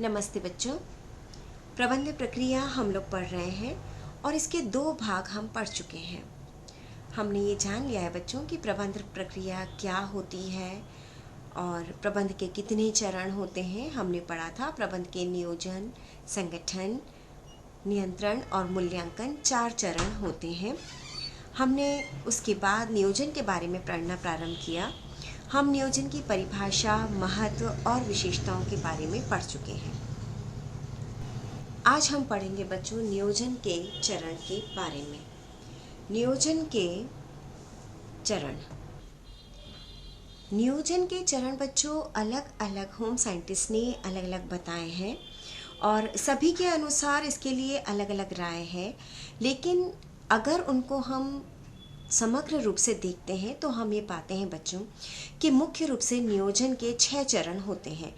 नमस्ते बच्चों। प्रबंध प्रक्रिया हम लोग पढ़ रहे हैं और इसके 2 भाग हम पढ़ चुके हैं। हमने ये जान लिया है बच्चों कि प्रबंध प्रक्रिया क्या होती है और प्रबंध के कितने चरण होते हैं। हमने पढ़ा था प्रबंध के नियोजन, संगठन, नियंत्रण और मूल्यांकन 4 चरण होते हैं। हमने उसके बाद नियोजन के बारे में पढ़ना प्रारंभ किया। हम नियोजन की परिभाषा, महत्व और विशेषताओं के बारे में पढ़ चुके हैं। आज हम पढ़ेंगे बच्चों नियोजन के चरण के बारे में। नियोजन के चरण बच्चों अलग अलग होम साइंटिस्ट ने अलग अलग बताए हैं और सभी के अनुसार इसके लिए अलग अलग राय है। लेकिन अगर उनको हम समग्र रूप से देखते हैं तो हम ये पाते हैं बच्चों कि मुख्य रूप से नियोजन के 6 चरण होते हैं।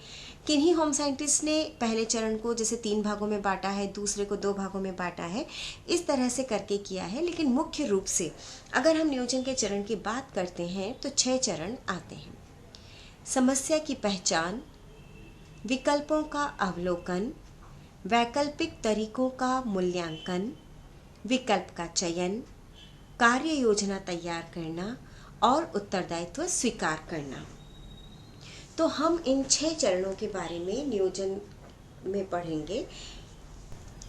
किन्हीं होम साइंटिस्ट ने पहले चरण को जैसे 3 भागों में बांटा है, दूसरे को 2 भागों में बांटा है, इस तरह से करके किया है। लेकिन मुख्य रूप से अगर हम नियोजन के चरण की बात करते हैं तो 6 चरण आते हैं। समस्या की पहचान, विकल्पों का अवलोकन, वैकल्पिक तरीकों का मूल्यांकन, विकल्प का चयन, कार्य योजना तैयार करना और उत्तरदायित्व स्वीकार करना। तो हम इन 6 चरणों के बारे में नियोजन में पढ़ेंगे।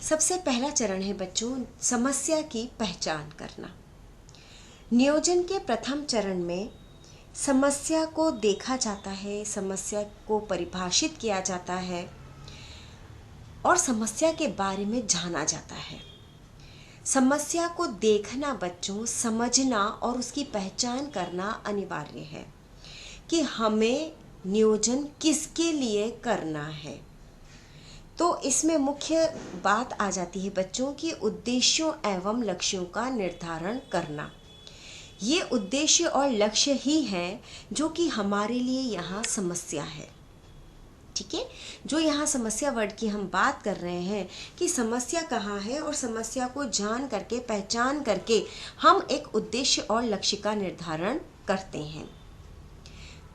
सबसे पहला चरण है बच्चों समस्या की पहचान करना। नियोजन के प्रथम चरण में समस्या को देखा जाता है, समस्या को परिभाषित किया जाता है और समस्या के बारे में जाना जाता है। समस्या को देखना बच्चों, समझना और उसकी पहचान करना अनिवार्य है कि हमें नियोजन किसके लिए करना है। तो इसमें मुख्य बात आ जाती है बच्चों की उद्देश्यों एवं लक्ष्यों का निर्धारण करना। ये उद्देश्य और लक्ष्य ही हैं जो कि हमारे लिए यहाँ समस्या है। ठीक है, जो यहाँ समस्या वर्ड की हम बात कर रहे हैं कि समस्या कहाँ है और समस्या को जान करके, पहचान करके हम एक उद्देश्य और लक्ष्य का निर्धारण करते हैं।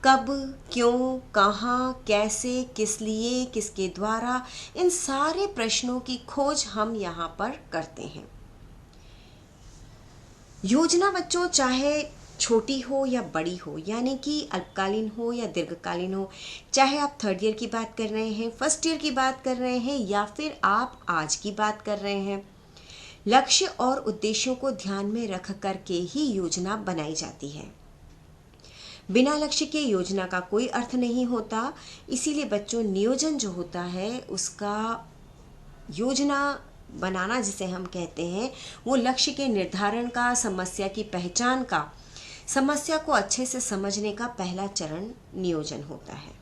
कब, क्यों, कहाँ, कैसे, किस लिए, किसके द्वारा, इन सारे प्रश्नों की खोज हम यहाँ पर करते हैं। योजना बच्चों चाहे छोटी हो या बड़ी हो, यानी कि अल्पकालीन हो या दीर्घकालीन हो, चाहे आप 3rd ईयर की बात कर रहे हैं, 1st ईयर की बात कर रहे हैं या फिर आप आज की बात कर रहे हैं, लक्ष्य और उद्देश्यों को ध्यान में रख करके ही योजना बनाई जाती है। बिना लक्ष्य के योजना का कोई अर्थ नहीं होता। इसीलिए बच्चों नियोजन जो होता है उसका योजना बनाना जिसे हम कहते हैं, वो लक्ष्य के निर्धारण का, समस्या की पहचान का, समस्या को अच्छे से समझने का पहला चरण नियोजन होता है।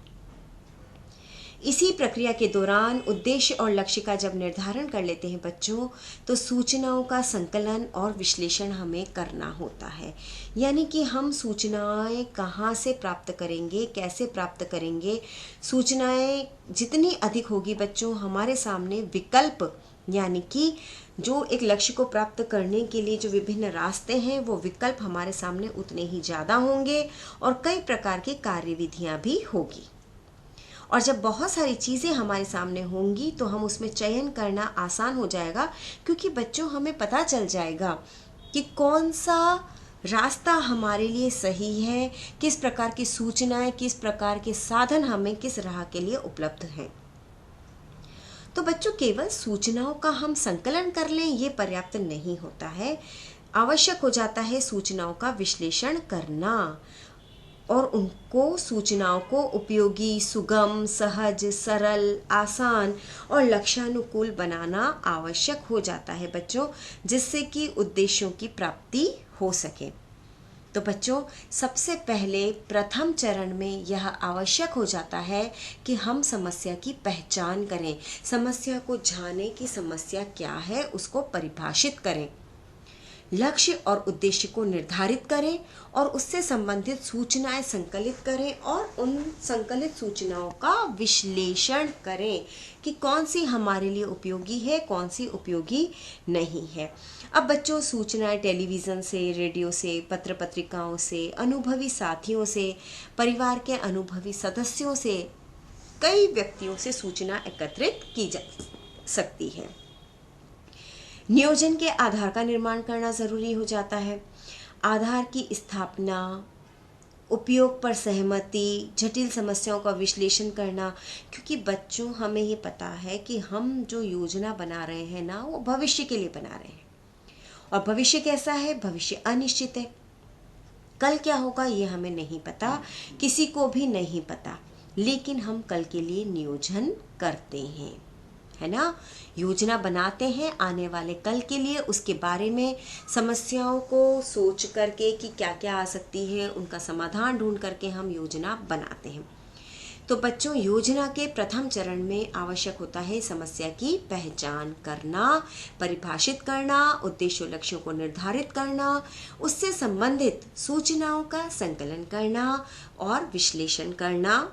इसी प्रक्रिया के दौरान उद्देश्य और लक्ष्य का जब निर्धारण कर लेते हैं बच्चों, तो सूचनाओं का संकलन और विश्लेषण हमें करना होता है। यानी कि हम सूचनाएं कहाँ से प्राप्त करेंगे, कैसे प्राप्त करेंगे। सूचनाएं जितनी अधिक होगी बच्चों, हमारे सामने विकल्प यानी कि जो एक लक्ष्य को प्राप्त करने के लिए जो विभिन्न रास्ते हैं, वो विकल्प हमारे सामने उतने ही ज़्यादा होंगे और कई प्रकार की कार्यविधियां भी होगी। और जब बहुत सारी चीज़ें हमारे सामने होंगी तो हम उसमें चयन करना आसान हो जाएगा, क्योंकि बच्चों हमें पता चल जाएगा कि कौन सा रास्ता हमारे लिए सही है, किस प्रकार की सूचनाएं, किस प्रकार के साधन हमें किस राह के लिए उपलब्ध हैं। तो बच्चों केवल सूचनाओं का हम संकलन कर लें ये पर्याप्त नहीं होता है। आवश्यक हो जाता है सूचनाओं का विश्लेषण करना और उनको सूचनाओं को उपयोगी, सुगम, सहज, सरल, आसान और लक्ष्यानुकूल बनाना आवश्यक हो जाता है बच्चों, जिससे कि उद्देश्यों की प्राप्ति हो सके। तो बच्चों सबसे पहले प्रथम चरण में यह आवश्यक हो जाता है कि हम समस्या की पहचान करें, समस्या को जानें कि समस्या क्या है, उसको परिभाषित करें, लक्ष्य और उद्देश्य को निर्धारित करें और उससे संबंधित सूचनाएं संकलित करें और उन संकलित सूचनाओं का विश्लेषण करें कि कौन सी हमारे लिए उपयोगी है, कौन सी उपयोगी नहीं है। अब बच्चों सूचनाएं टेलीविज़न से, रेडियो से, पत्र पत्रिकाओं से, अनुभवी साथियों से, परिवार के अनुभवी सदस्यों से कई व्यक्तियों से सूचना एकत्रित की जा सकती है। नियोजन के आधार का निर्माण करना जरूरी हो जाता है। आधार की स्थापना, उपयोग पर सहमति, जटिल समस्याओं का विश्लेषण करना, क्योंकि बच्चों हमें ये पता है कि हम जो योजना बना रहे हैं ना, वो भविष्य के लिए बना रहे हैं, और भविष्य कैसा है? भविष्य अनिश्चित है। कल क्या होगा ये हमें नहीं पता, किसी को भी नहीं पता, लेकिन हम कल के लिए नियोजन करते हैं, है ना। योजना बनाते हैं आने वाले कल के लिए, उसके बारे में समस्याओं को सोच करके कि क्या क्या आ सकती है, उनका समाधान ढूंढ करके हम योजना बनाते हैं। तो बच्चों, योजना के प्रथम चरण में आवश्यक होता है समस्या की पहचान करना, परिभाषित करना, उद्देश्य लक्ष्यों को निर्धारित करना, उससे संबंधित सूचनाओं का संकलन करना और विश्लेषण करना,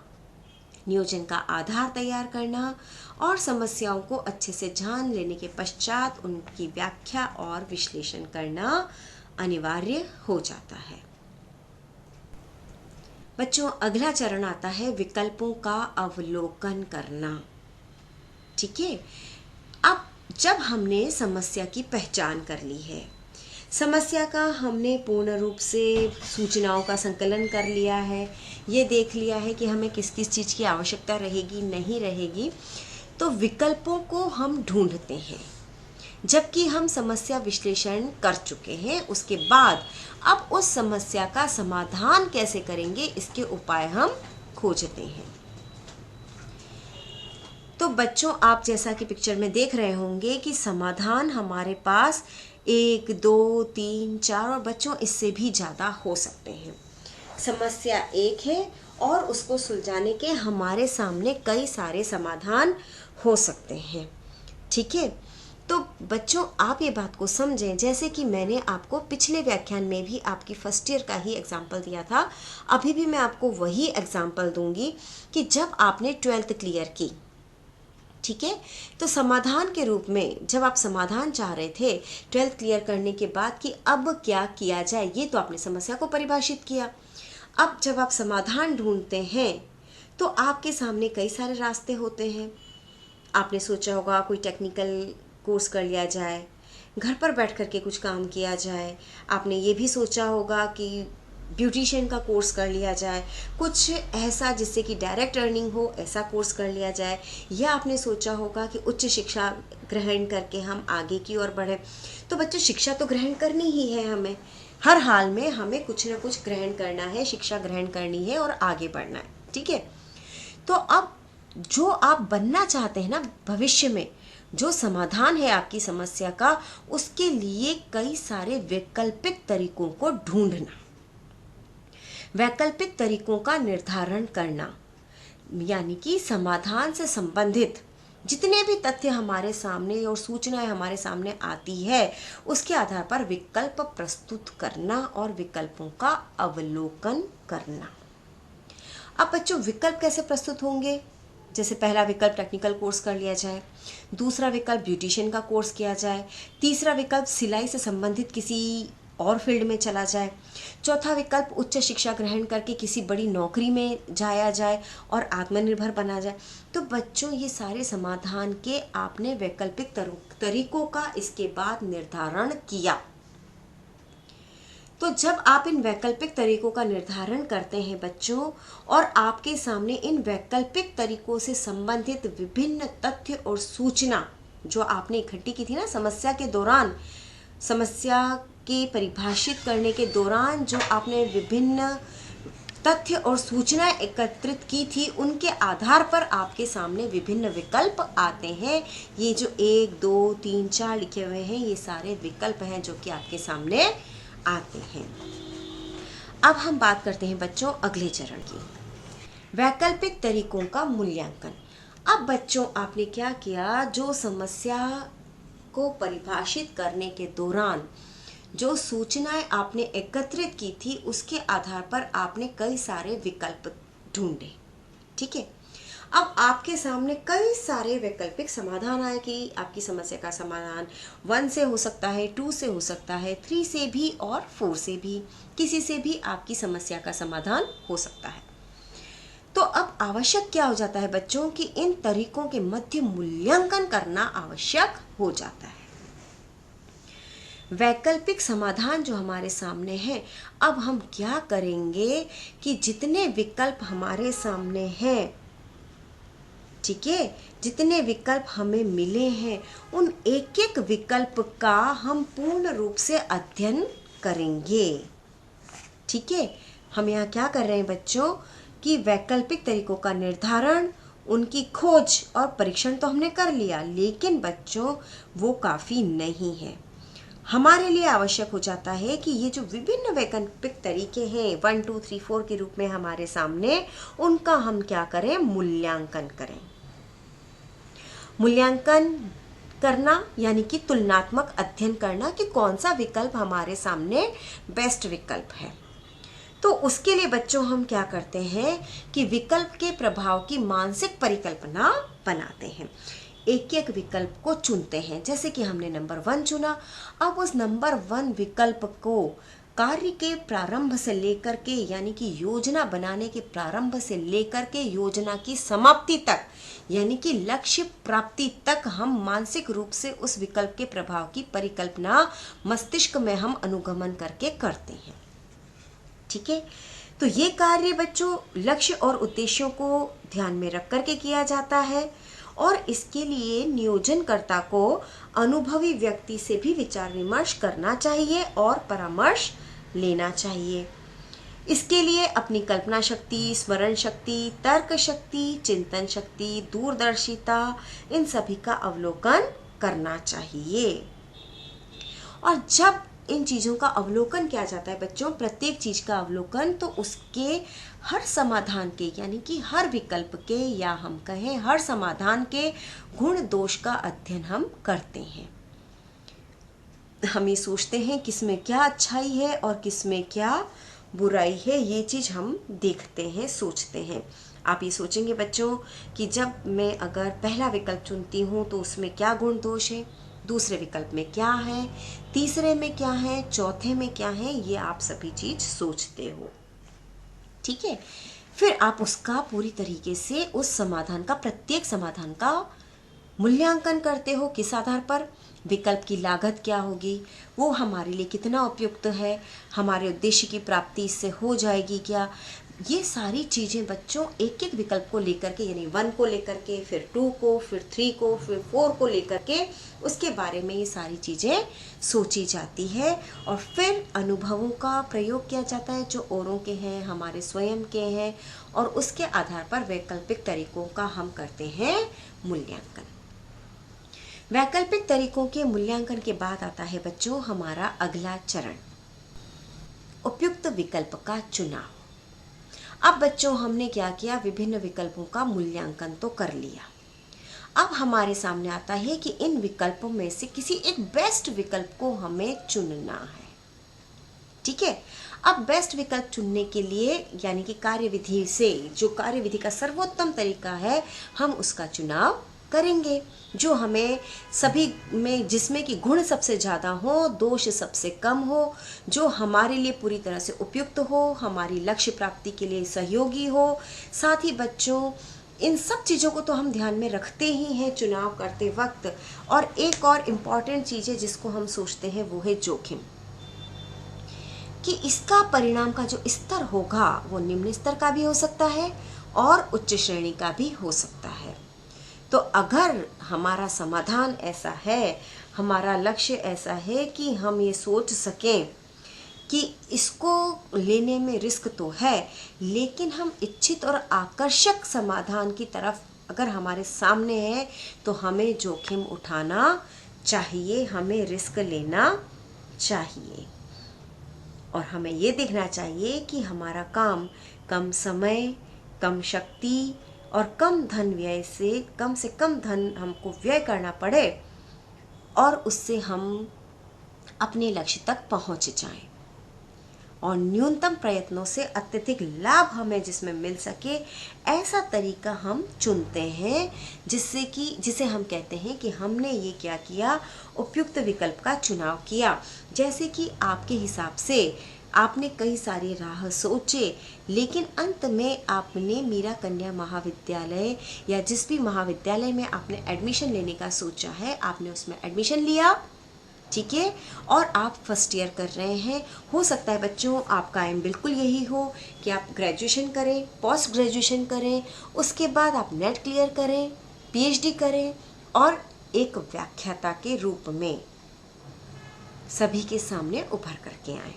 नियोजन का आधार तैयार करना और समस्याओं को अच्छे से जान लेने के पश्चात उनकी व्याख्या और विश्लेषण करना अनिवार्य हो जाता है। बच्चों, अगला चरण आता है विकल्पों का अवलोकन करना। ठीक है। अब जब हमने समस्या की पहचान कर ली है, समस्या का हमने पूर्ण रूप से सूचनाओं का संकलन कर लिया है, ये देख लिया है कि हमें किस किस चीज़ की आवश्यकता रहेगी, नहीं रहेगी, तो विकल्पों को हम ढूंढते हैं। जबकि हम समस्या विश्लेषण कर चुके हैं, उसके बाद अब उस समस्या का समाधान कैसे करेंगे, इसके उपाय हम खोजते हैं। तो बच्चों, आप जैसा कि पिक्चर में देख रहे होंगे कि समाधान हमारे पास 1, 2, 3, 4 और बच्चों इससे भी ज़्यादा हो सकते हैं। समस्या एक है और उसको सुलझाने के हमारे सामने कई सारे समाधान हो सकते हैं। ठीक है। तो बच्चों, आप ये बात को समझें, जैसे कि मैंने आपको पिछले व्याख्यान में भी आपकी फर्स्ट ईयर का ही एग्जाम्पल दिया था, अभी भी मैं आपको वही एग्जाम्पल दूंगी कि जब आपने 12th क्लियर की, ठीक है, तो समाधान के रूप में जब आप समाधान चाह रहे थे 12th क्लियर करने के बाद कि अब क्या किया जाए, ये तो आपने समस्या को परिभाषित किया। अब जब आप समाधान ढूंढते हैं तो आपके सामने कई सारे रास्ते होते हैं। आपने सोचा होगा कोई टेक्निकल कोर्स कर लिया जाए, घर पर बैठ कर के कुछ काम किया जाए। आपने ये भी सोचा होगा कि ब्यूटिशियन का कोर्स कर लिया जाए, कुछ ऐसा जिससे कि डायरेक्ट अर्निंग हो, ऐसा कोर्स कर लिया जाए। या आपने सोचा होगा कि उच्च शिक्षा ग्रहण करके हम आगे की ओर बढ़े। तो बच्चों, शिक्षा तो ग्रहण करनी ही है, हमें हर हाल में हमें कुछ ना कुछ ग्रहण करना है, शिक्षा ग्रहण करनी है और आगे बढ़ना है। ठीक है। तो अब जो आप बनना चाहते हैं ना भविष्य में, जो समाधान है आपकी समस्या का, उसके लिए कई सारे वैकल्पिक तरीकों को ढूंढना, वैकल्पिक तरीकों का निर्धारण करना, यानी कि समाधान से संबंधित जितने भी तथ्य हमारे सामने और सूचनाएं हमारे सामने आती है, उसके आधार पर विकल्प प्रस्तुत करना और विकल्पों का अवलोकन करना। अब बच्चों, विकल्प कैसे प्रस्तुत होंगे? जैसे पहला विकल्प टेक्निकल कोर्स कर लिया जाए, दूसरा विकल्प ब्यूटिशियन का कोर्स किया जाए, तीसरा विकल्प सिलाई से संबंधित किसी और फील्ड में चला जाए, चौथा विकल्प उच्च शिक्षा ग्रहण करके किसी बड़ी नौकरी में जाया जाए और आत्मनिर्भर बना जाए। तो बच्चों, ये सारे समाधान के आपने वैकल्पिक तरीकों का इसके बाद निर्धारण किया। तो जब आप इन वैकल्पिक तरीकों का निर्धारण करते हैं बच्चों, और आपके सामने इन वैकल्पिक तरीकों से संबंधित विभिन्न तथ्य और सूचना जो आपने इकट्ठी की थी ना समस्या के दौरान, समस्या के परिभाषित करने के दौरान जो आपने विभिन्न तथ्य और सूचनाएं एकत्रित की थी, उनके आधार पर आपके सामने विभिन्न विकल्प आते हैं। ये जो 1, 2, 3, 4 लिखे हुए हैं, ये सारे विकल्प हैं जो कि आपके सामने आते हैं। अब हम बात करते हैं बच्चों अगले चरण की, वैकल्पिक तरीकों का मूल्यांकन। अब बच्चों, आपने क्या किया, जो समस्या को परिभाषित करने के दौरान जो सूचनाएं आपने एकत्रित की थी, उसके आधार पर आपने कई सारे विकल्प ढूंढे। ठीक है। अब आपके सामने कई सारे वैकल्पिक समाधान आए कि आपकी समस्या का समाधान 1 से हो सकता है, 2 से हो सकता है, 3 से भी और 4 से भी, किसी से भी आपकी समस्या का समाधान हो सकता है। तो अब आवश्यक क्या हो जाता है बच्चों कि इन तरीकों के मध्य मूल्यांकन करना आवश्यक हो जाता है। वैकल्पिक समाधान जो हमारे सामने है, अब हम क्या करेंगे कि जितने विकल्प हमारे सामने हैं, ठीक है, जितने विकल्प हमें मिले हैं उन एक एक विकल्प का हम पूर्ण रूप से अध्ययन करेंगे। ठीक है, हम यहाँ क्या कर रहे हैं बच्चों कि वैकल्पिक तरीकों का निर्धारण, उनकी खोज और परीक्षण तो हमने कर लिया, लेकिन बच्चों वो काफ़ी नहीं है। हमारे लिए आवश्यक हो जाता है कि ये जो विभिन्न वैकल्पिक तरीके हैं 1 2 3 4 के रूप में हमारे सामने, उनका हम क्या करें, मूल्यांकन करें। मूल्यांकन करना यानी कि तुलनात्मक अध्ययन करना कि कौन सा विकल्प हमारे सामने बेस्ट विकल्प है। तो उसके लिए बच्चों हम क्या करते हैं कि विकल्प के प्रभाव की मानसिक परिकल्पना बनाते हैं, एक एक विकल्प को चुनते हैं। जैसे कि हमने नंबर 1 चुना, अब उस नंबर 1 विकल्प को कार्य के प्रारंभ से लेकर के यानी कि योजना बनाने के प्रारंभ से लेकर के योजना की समाप्ति तक यानी कि लक्ष्य प्राप्ति तक हम मानसिक रूप से उस विकल्प के प्रभाव की परिकल्पना मस्तिष्क में हम अनुगमन करके करते हैं। ठीक है, तो ये कार्य बच्चों लक्ष्य और उद्देश्यों को ध्यान में रख करके किया जाता है और इसके लिए नियोजनकर्ता को अनुभवी व्यक्ति से भी विचार विमर्श करना चाहिए और परामर्श लेना चाहिए। इसके लिए अपनी कल्पना शक्ति, स्मरण शक्ति, तर्क शक्ति, चिंतन शक्ति, दूरदर्शिता, इन सभी का अवलोकन करना चाहिए। और जब इन चीज़ों का अवलोकन किया जाता है बच्चों, प्रत्येक चीज़ का अवलोकन, तो उसके हर समाधान के यानी कि हर विकल्प के या हम कहें हर समाधान के गुण दोष का अध्ययन हम करते हैं। हम ये सोचते हैं किसमें क्या अच्छाई है और किसमें क्या बुराई है, ये चीज़ हम देखते हैं, सोचते हैं। आप ये सोचेंगे बच्चों कि जब मैं अगर पहला विकल्प चुनती हूँ तो उसमें क्या गुण दोष है, दूसरे विकल्प में क्या है, तीसरे में क्या है, चौथे में क्या है, ये आप सभी चीज सोचते हो। ठीक है, फिर आप उसका पूरी तरीके से उस समाधान का, प्रत्येक समाधान का मूल्यांकन करते हो। किस आधार पर, विकल्प की लागत क्या होगी, वो हमारे लिए कितना उपयुक्त है, हमारे उद्देश्य की प्राप्ति इससे हो जाएगी क्या, ये सारी चीज़ें बच्चों एक एक विकल्प को लेकर के यानी 1 को लेकर के, फिर 2 को, फिर 3 को, फिर 4 को लेकर के उसके बारे में ये सारी चीज़ें सोची जाती है और फिर अनुभवों का प्रयोग किया जाता है जो औरों के हैं, हमारे स्वयं के हैं, और उसके आधार पर वैकल्पिक तरीकों का हम करते हैं मूल्यांकन। वैकल्पिक तरीकों के मूल्यांकन के बाद आता है बच्चों हमारा अगला चरण, उपयुक्त विकल्प का चुनाव। अब बच्चों हमने क्या किया, विभिन्न विकल्पों का मूल्यांकन तो कर लिया। अब हमारे सामने आता है कि इन विकल्पों में से किसी एक बेस्ट विकल्प को हमें चुनना है। ठीक है, अब बेस्ट विकल्प चुनने के लिए यानी कि कार्यविधि से, जो कार्यविधि का सर्वोत्तम तरीका है, हम उसका चुनाव करेंगे जो हमें सभी में, जिसमें कि गुण सबसे ज़्यादा हो, दोष सबसे कम हो, जो हमारे लिए पूरी तरह से उपयुक्त हो, हमारी लक्ष्य प्राप्ति के लिए सहयोगी हो। साथ ही बच्चों इन सब चीज़ों को तो हम ध्यान में रखते ही हैं चुनाव करते वक्त। और एक और इम्पॉर्टेंट चीज़ है जिसको हम सोचते हैं, वो है जोखिम, कि इसका परिणाम का जो स्तर होगा वो निम्न स्तर का भी हो सकता है और उच्च श्रेणी का भी हो सकता है। तो अगर हमारा समाधान ऐसा है, हमारा लक्ष्य ऐसा है कि हम ये सोच सकें कि इसको लेने में रिस्क तो है, लेकिन हम इच्छित और आकर्षक समाधान की तरफ अगर हमारे सामने है तो हमें जोखिम उठाना चाहिए, हमें रिस्क लेना चाहिए और हमें ये देखना चाहिए कि हमारा काम कम समय, कम शक्ति और कम धन व्यय से कम धन हमको व्यय करना पड़े और उससे हम अपने लक्ष्य तक पहुंच जाएं और न्यूनतम प्रयत्नों से अत्यधिक लाभ हमें जिसमें मिल सके, ऐसा तरीका हम चुनते हैं जिसे हम कहते हैं कि हमने ये क्या किया, उपयुक्त विकल्प का चुनाव किया। जैसे कि आपके हिसाब से आपने कई सारे राह सोचे, लेकिन अंत में आपने मीरा कन्या महाविद्यालय या जिस भी महाविद्यालय में आपने एडमिशन लेने का सोचा है, आपने उसमें एडमिशन लिया, ठीक है, और आप फर्स्ट ईयर कर रहे हैं। हो सकता है बच्चों आपका एम बिल्कुल यही हो कि आप ग्रेजुएशन करें, पोस्ट ग्रेजुएशन करें, उसके बाद आप नेट क्लियर करें, पीएचडी करें और एक व्याख्याता के रूप में सभी के सामने उभर करके आए।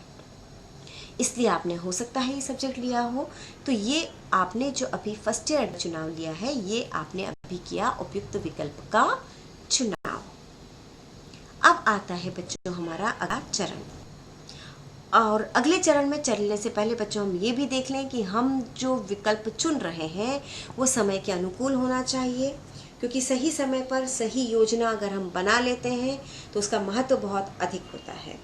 इसलिए आपने हो सकता है ये सब्जेक्ट लिया हो। तो ये आपने जो अभी फर्स्ट ईयर चुनाव लिया है, ये आपने अभी किया उपयुक्त विकल्प का चुनाव। अब आता है बच्चों हमारा अगला चरण, और अगले चरण में चलने से पहले बच्चों हम ये भी देख लें कि हम जो विकल्प चुन रहे हैं वो समय के अनुकूल होना चाहिए, क्योंकि सही समय पर सही योजना अगर हम बना लेते हैं तो उसका महत्व बहुत अधिक होता है।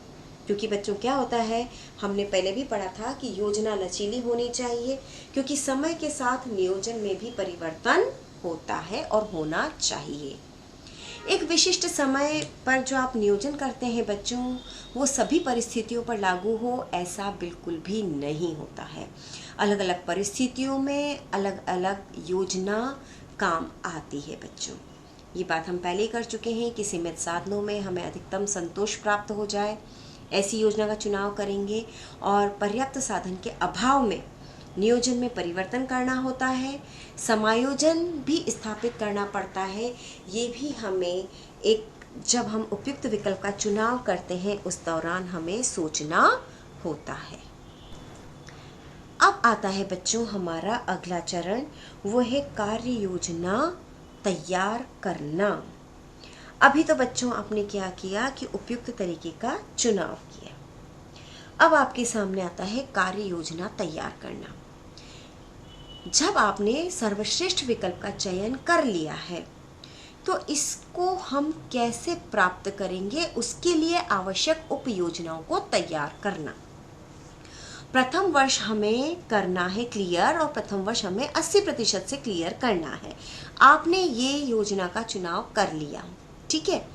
क्योंकि बच्चों क्या होता है, हमने पहले भी पढ़ा था कि योजना लचीली होनी चाहिए, क्योंकि समय के साथ नियोजन में भी परिवर्तन होता है और होना चाहिए। एक विशिष्ट समय पर जो आप नियोजन करते हैं बच्चों, वो सभी परिस्थितियों पर लागू हो ऐसा बिल्कुल भी नहीं होता है। अलग अलग परिस्थितियों में अलग अलग योजना काम आती है बच्चों। ये बात हम पहले ही कर चुके हैं कि सीमित साधनों में हमें अधिकतम संतोष प्राप्त हो जाए ऐसी योजना का चुनाव करेंगे, और पर्याप्त साधन के अभाव में नियोजन में परिवर्तन करना होता है, समायोजन भी स्थापित करना पड़ता है। ये भी हमें एक जब हम उपयुक्त विकल्प का चुनाव करते हैं उस दौरान हमें सोचना होता है। अब आता है बच्चों हमारा अगला चरण, वो है कार्य योजना तैयार करना। अभी तो बच्चों आपने क्या किया कि उपयुक्त तरीके का चुनाव किया। अब आपके सामने आता है कार्य योजना तैयार करना। जब आपने सर्वश्रेष्ठ विकल्प का चयन कर लिया है तो इसको हम कैसे प्राप्त करेंगे, उसके लिए आवश्यक उप योजनाओं को तैयार करना। प्रथम वर्ष हमें करना है क्लियर, और प्रथम वर्ष हमें 80% से क्लियर करना है। आपने ये योजना का चुनाव कर लिया, ठीक है।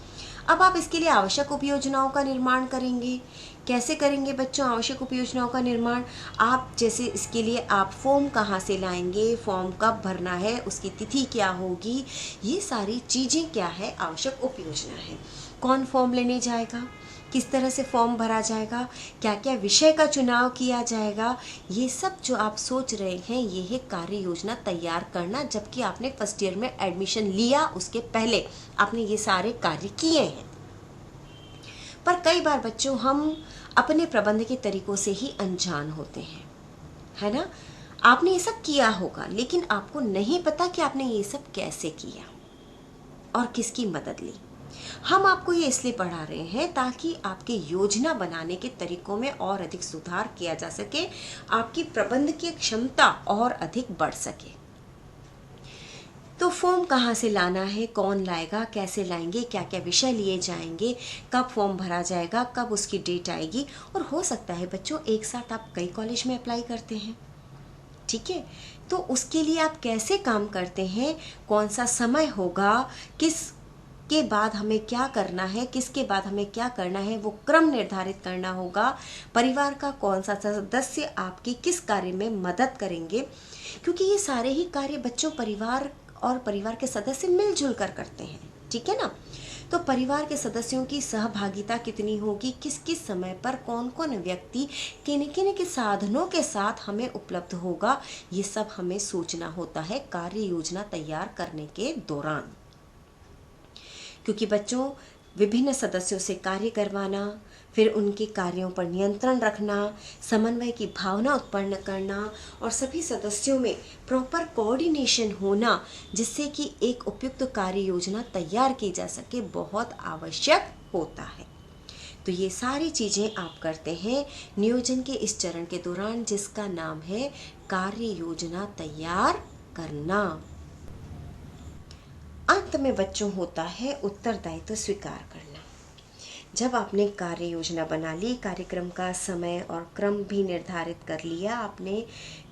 अब आप इसके लिए आवश्यक उप योजनाओं का निर्माण करेंगे। कैसे करेंगे बच्चों आवश्यक उप योजनाओं का निर्माण? आप जैसे इसके लिए आप फॉर्म कहाँ से लाएंगे, फॉर्म कब भरना है, उसकी तिथि क्या होगी, ये सारी चीज़ें क्या है आवश्यक उप योजना है। कौन फॉर्म लेने जाएगा, किस तरह से फॉर्म भरा जाएगा, क्या क्या विषय का चुनाव किया जाएगा, ये सब जो आप सोच रहे हैं ये है कार्य योजना तैयार करना। जबकि आपने फर्स्ट ईयर में एडमिशन लिया उसके पहले आपने ये सारे कार्य किए हैं। पर कई बार बच्चों हम अपने प्रबंध के तरीकों से ही अनजान होते हैं, है ना। आपने ये सब किया होगा लेकिन आपको नहीं पता कि आपने ये सब कैसे किया और किसकी मदद ली। हम आपको ये इसलिए पढ़ा रहे हैं ताकि आपके योजना बनाने के तरीकों में और अधिक सुधार किया जा सके, आपकी प्रबंध की क्षमता और अधिक बढ़ सके। तो फॉर्म कहाँ से लाना है, कौन लाएगा, कैसे लाएंगे, क्या क्या विषय लिए जाएंगे, कब फॉर्म भरा जाएगा, कब उसकी डेट आएगी। और हो सकता है बच्चों एक साथ आप कई कॉलेज में अप्लाई करते हैं, ठीक है। तो उसके लिए आप कैसे काम करते हैं, कौन सा समय होगा, किस के बाद हमें क्या करना है, किसके बाद हमें क्या करना है, वो क्रम निर्धारित करना होगा। परिवार का कौन सा सदस्य आपकी किस कार्य में मदद करेंगे, क्योंकि ये सारे ही कार्य बच्चों परिवार और परिवार के सदस्य मिलजुल कर करते हैं, ठीक है ना। तो परिवार के सदस्यों की सहभागिता कितनी होगी, किस किस समय पर कौन कौन व्यक्ति किन किन के साधनों के साथ हमें उपलब्ध होगा, ये सब हमें सोचना होता है कार्य योजना तैयार करने के दौरान। क्योंकि बच्चों विभिन्न सदस्यों से कार्य करवाना, फिर उनके कार्यों पर नियंत्रण रखना, समन्वय की भावना उत्पन्न करना और सभी सदस्यों में प्रॉपर कोऑर्डिनेशन होना, जिससे कि एक उपयुक्त कार्य योजना तैयार की जा सके, बहुत आवश्यक होता है। तो ये सारी चीज़ें आप करते हैं नियोजन के इस चरण के दौरान, जिसका नाम है कार्य योजना तैयार करना। अंत में बच्चों होता है उत्तरदायित्व स्वीकार करना। जब आपने कार्य योजना बना ली, कार्यक्रम का समय और क्रम भी निर्धारित कर लिया आपने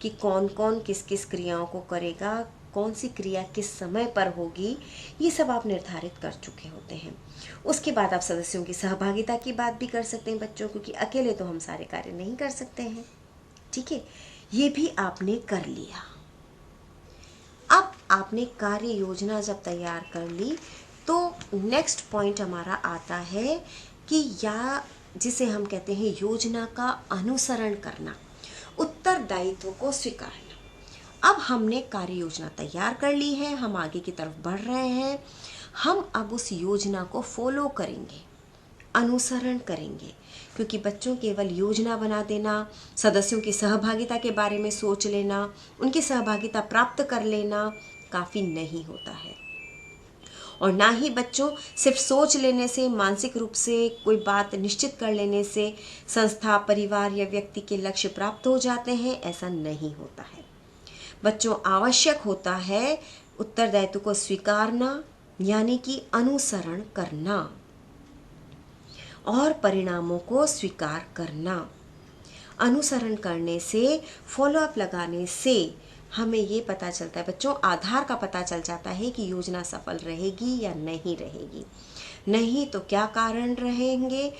कि कौन कौन किस किस क्रियाओं को करेगा, कौन सी क्रिया किस समय पर होगी, ये सब आप निर्धारित कर चुके होते हैं। उसके बाद आप सदस्यों की सहभागिता की बात भी कर सकते हैं बच्चों, क्योंकि अकेले तो हम सारे कार्य नहीं कर सकते हैं। ठीक है, ये भी आपने कर लिया। अब आपने कार्य योजना जब तैयार कर ली तो नेक्स्ट पॉइंट हमारा आता है कि या जिसे हम कहते हैं योजना का अनुसरण करना, उत्तरदायित्व को स्वीकारना। अब हमने कार्य योजना तैयार कर ली है, हम आगे की तरफ बढ़ रहे हैं। हम अब उस योजना को फॉलो करेंगे, अनुसरण करेंगे, क्योंकि बच्चों केवल योजना बना देना, सदस्यों की सहभागिता के बारे में सोच लेना, उनकी सहभागिता प्राप्त कर लेना काफ़ी नहीं होता है। और ना ही बच्चों सिर्फ सोच लेने से, मानसिक रूप से कोई बात निश्चित कर लेने से संस्था, परिवार या व्यक्ति के लक्ष्य प्राप्त हो जाते हैं, ऐसा नहीं होता है। बच्चों, आवश्यक होता है उत्तरदायित्व को स्वीकारना, यानी कि अनुसरण करना, और परिणामों को स्वीकार करना। अनुसरण करने से, फॉलोअप लगाने से हमें ये पता चलता है बच्चों, आधार का पता चल जाता है कि योजना सफल रहेगी या नहीं रहेगी। नहीं तो क्या कारण रहेंगे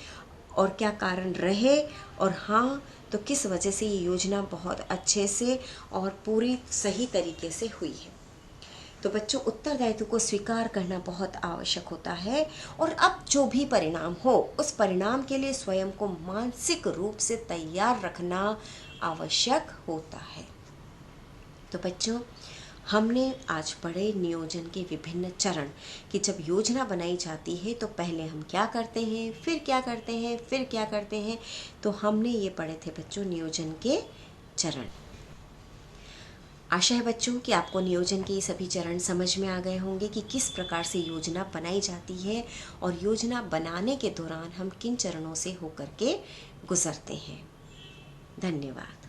और क्या कारण रहे, और हाँ तो किस वजह से ये योजना बहुत अच्छे से और पूरी सही तरीके से हुई है। तो बच्चों, उत्तरदायित्व को स्वीकार करना बहुत आवश्यक होता है, और अब जो भी परिणाम हो उस परिणाम के लिए स्वयं को मानसिक रूप से तैयार रखना आवश्यक होता है। तो बच्चों, हमने आज पढ़े नियोजन के विभिन्न चरण कि जब योजना बनाई जाती है तो पहले हम क्या करते हैं, फिर क्या करते हैं, फिर क्या करते हैं। तो हमने ये पढ़े थे बच्चों नियोजन के चरण। आशा है बच्चों कि आपको नियोजन के ये सभी चरण समझ में आ गए होंगे कि किस प्रकार से योजना बनाई जाती है और योजना बनाने के दौरान हम किन चरणों से होकर के गुजरते हैं। धन्यवाद।